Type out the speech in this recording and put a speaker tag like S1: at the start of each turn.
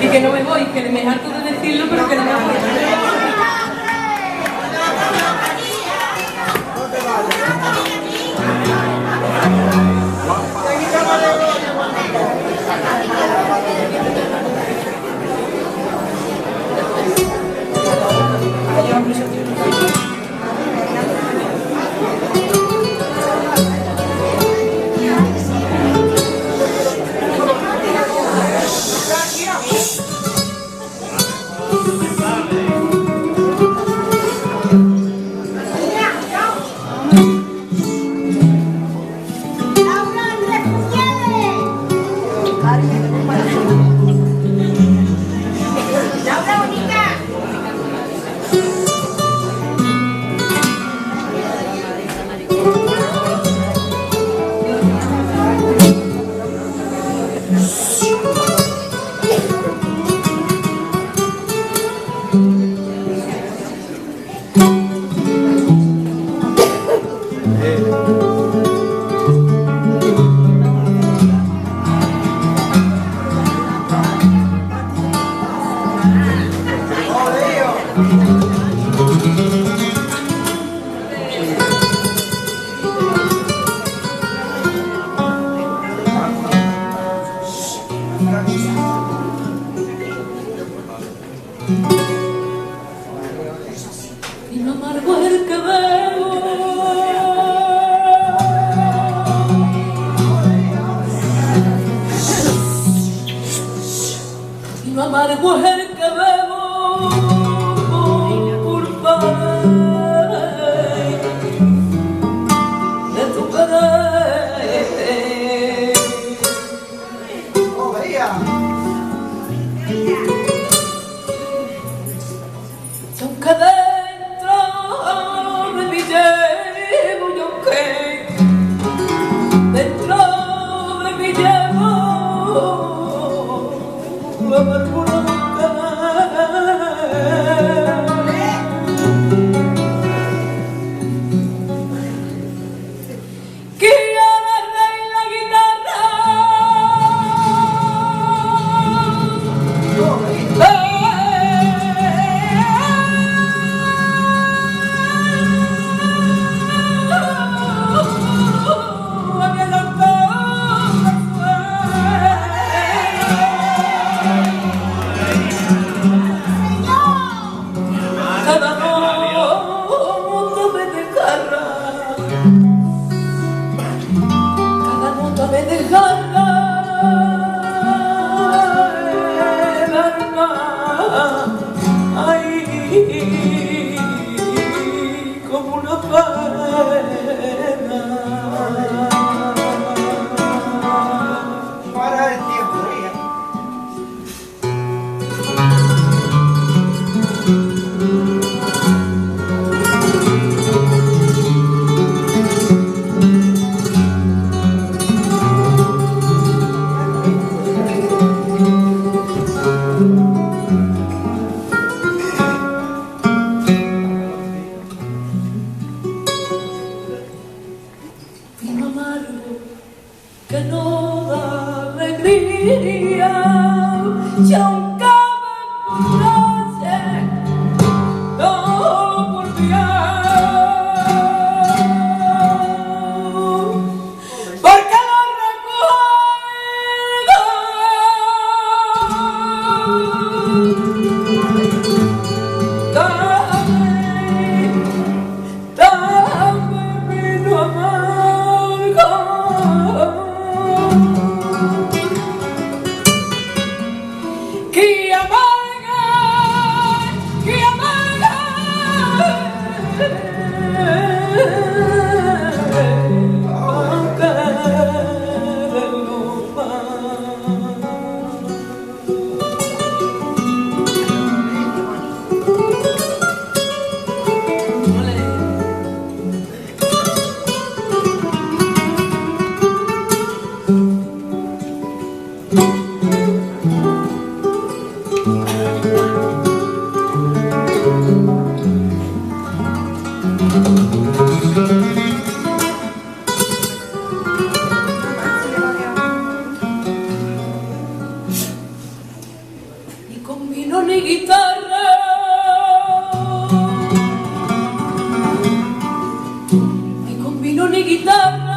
S1: Y que no me voy, que me harto de decirlo, pero que no me voy. Y no amargo el que bebo, y no amargo es el que bebo por querer de tu querer. Aunque dentro de mí llevo yo que dentro de mí llevo la amargura que quiere reír la guitarra. Cada nota me desgarra el alma, ay, como una pena.
S2: Para el tiempo,
S1: Vino amargo que no da alegría, y aunque me emborrache, no volvía, porque lo recuerdo. Dame vino amargo, que amarga, que amarga, aunque de lo más. mi guitarra.